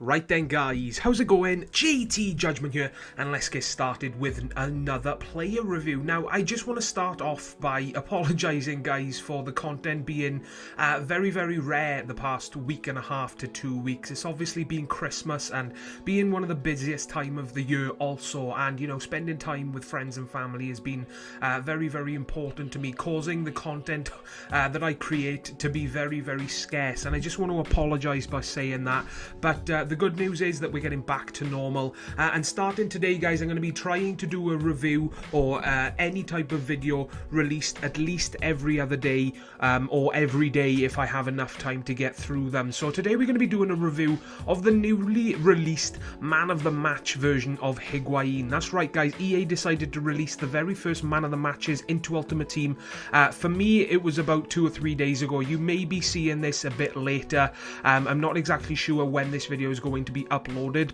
Right then guys, how's it going? JTJudgment here, and let's get started with another player review. Now, I just want to start off by apologising guys for the content being very rare the past week and a half to 2 weeks. It's obviously been Christmas and being one of the busiest time of the year also, and you know, spending time with friends and family has been very important to me, causing the content that I create to be very scarce, and I just want to apologise by saying that. But the good news is that we're getting back to normal, and starting today guys, I'm going to be trying to do a review or any type of video released at least every other day, or every day if I have enough time to get through them. So today we're going to be doing a review of the newly released Man of the Match version of Higuain. That's right guys, EA decided to release the very first Man of the Matches into Ultimate Team. For me it was about 2 or 3 days ago. You may be seeing this a bit later. I'm not exactly sure when this video is going to be uploaded.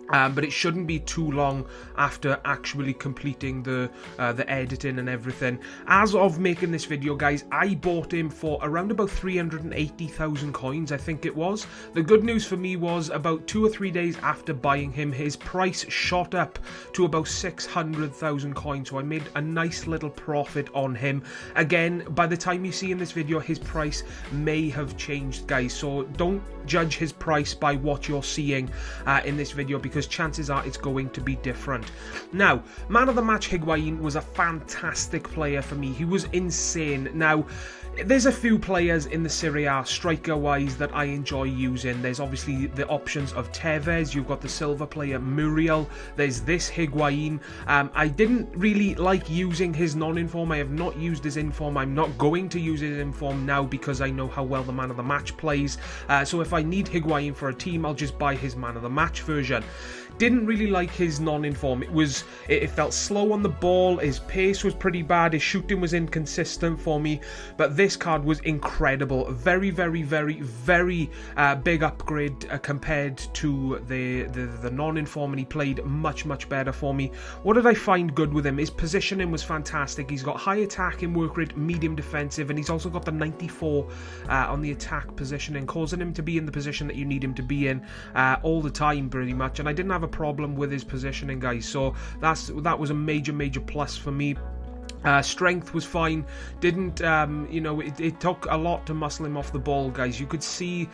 But it shouldn't be too long after actually completing the editing and everything. As of making this video guys, I bought him for around about 380,000 coins, I think it was. The good news for me was about 2 or 3 days after buying him, his price shot up to about 600,000 coins, so I made a nice little profit on him. Again, by the time you see in this video, his price may have changed guys, so don't judge his price by what you're seeing in this video, because chances are it's going to be different. Now, Man of the Match Higuain was a fantastic player for me. He was insane. Now, there's a few players in the Serie A striker-wise that I enjoy using. There's obviously the options of Tevez, you've got the silver player Muriel, there's this Higuain. I didn't really like using his non-inform. I have not used his inform. I'm not going to use his inform now because I know how well the Man of the Match plays. So if I need Higuain for a team, I'll just buy his Man of the Match version. Didn't really like his non-inform. It felt slow on the ball, his pace was pretty bad, his shooting was inconsistent for me, but this card was incredible. Very big upgrade compared to the non-inform, and he played much better for me. What did I find good with him? His positioning was fantastic. He's got high attacking work rate, medium defensive, and he's also got the 94 on the attack positioning, causing him to be in the position that you need him to be in all the time pretty much, and I didn't have a problem with his positioning guys, so that was a major plus for me. Strength was fine. Didn't you know, it took a lot to muscle him off the ball guys. You could see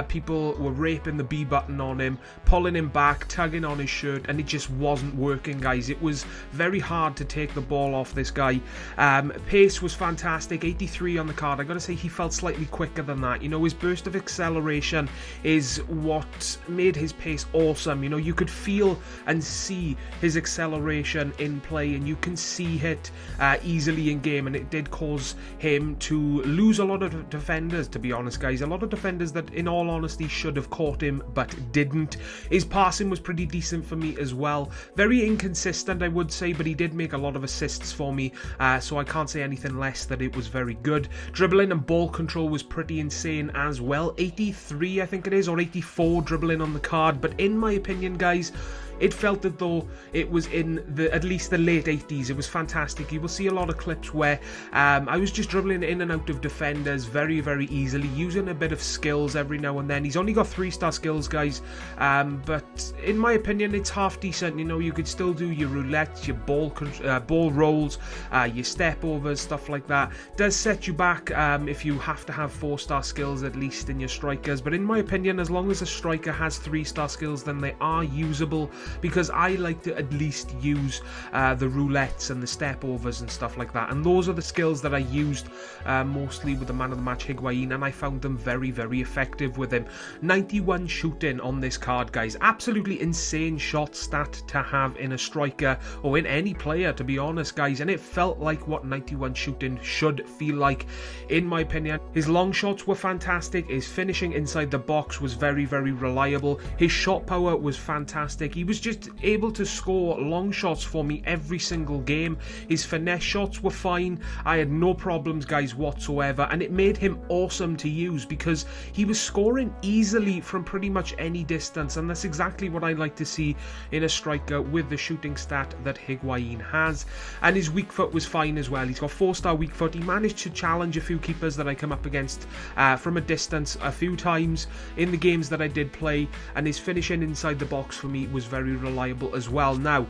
people were raping the B button on him, pulling him back, tugging on his shirt, and it just wasn't working guys. It was very hard to take the ball off this guy. Pace was fantastic, 83 on the card. I gotta say he felt slightly quicker than that. You know, his burst of acceleration is what made his pace awesome. You know, you could feel and see his acceleration in play, and you can see it easily in game, and it did cause him to lose a lot of defenders, to be honest guys. A lot of defenders that in all honesty should have caught him but didn't. His passing was pretty decent for me as well. Very inconsistent I would say, but he did make a lot of assists for me, so I can't say anything less that it was very good. Dribbling and ball control was pretty insane as well. 83 I think it is, or 84 dribbling on the card, but in my opinion guys, it felt as though it was in at least the late 80s. It was fantastic. You will see a lot of clips where I was just dribbling in and out of defenders very easily, using a bit of skills every now and then. He's only got 3-star skills guys, but in my opinion it's half decent. You know, you could still do your roulettes, your ball rolls, your step overs, stuff like that. Does set you back if you have to have 4-star skills at least in your strikers, but in my opinion, as long as a striker has 3-star skills, then they are usable, because I like to at least use the roulettes and the step overs and stuff like that, and those are the skills that I used mostly with the Man of the Match Higuain, and I found them very effective with him. 91 shooting on this card guys, absolutely insane shot stat to have in a striker or in any player, to be honest guys, and it felt like what 91 shooting should feel like in my opinion. His long shots were fantastic, his finishing inside the box was very reliable, his shot power was fantastic. He was was just able to score long shots for me every single game. His finesse shots were fine. I had no problems, guys, whatsoever, and it made him awesome to use because he was scoring easily from pretty much any distance, and that's exactly what I like to see in a striker with the shooting stat that Higuain has. And his weak foot was fine as well. He's got 4-star weak foot. He managed to challenge a few keepers that I come up against from a distance a few times in the games that I did play, and his finishing inside the box for me was very reliable as well. Now,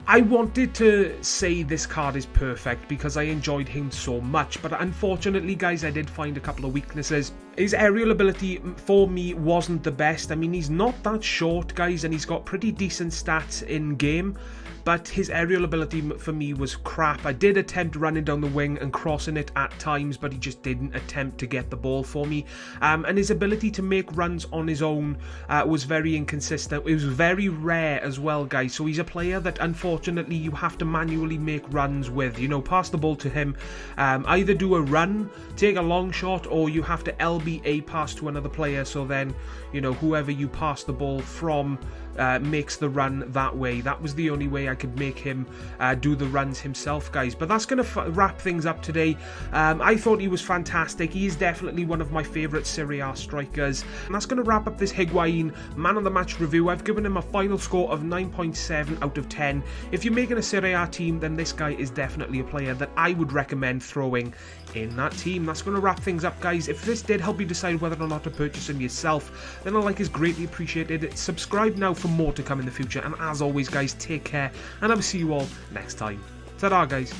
I wanted to say this card is perfect because I enjoyed him so much, but unfortunately, guys, I did find a couple of weaknesses. His aerial ability for me wasn't the best. I mean, he's not that short, guys, and he's got pretty decent stats in game, but his aerial ability for me was crap. I did attempt running down the wing and crossing it at times, but he just didn't attempt to get the ball for me. And his ability to make runs on his own was very inconsistent. It was very rare as well, guys. So he's a player that unfortunately you have to manually make runs with. You know, pass the ball to him, either do a run, take a long shot, or you have to LB pass to another player. So then, you know, whoever you pass the ball from makes the run that way. That was the only way I could make him do the runs himself, guys. But that's going to wrap things up today. I thought he was fantastic. He is definitely one of my favourite Serie A strikers. And that's going to wrap up this Higuain Man of the Match review. I've given him a final score of 9.7 out of 10. If you're making a Serie A team, then this guy is definitely a player that I would recommend throwing in that team. That's going to wrap things up, guys. If this did help you decide whether or not to purchase him yourself, then a like is greatly appreciated. Subscribe now for more to come in the future, and as always, guys, take care, and I will see you all next time. Ta-da, guys.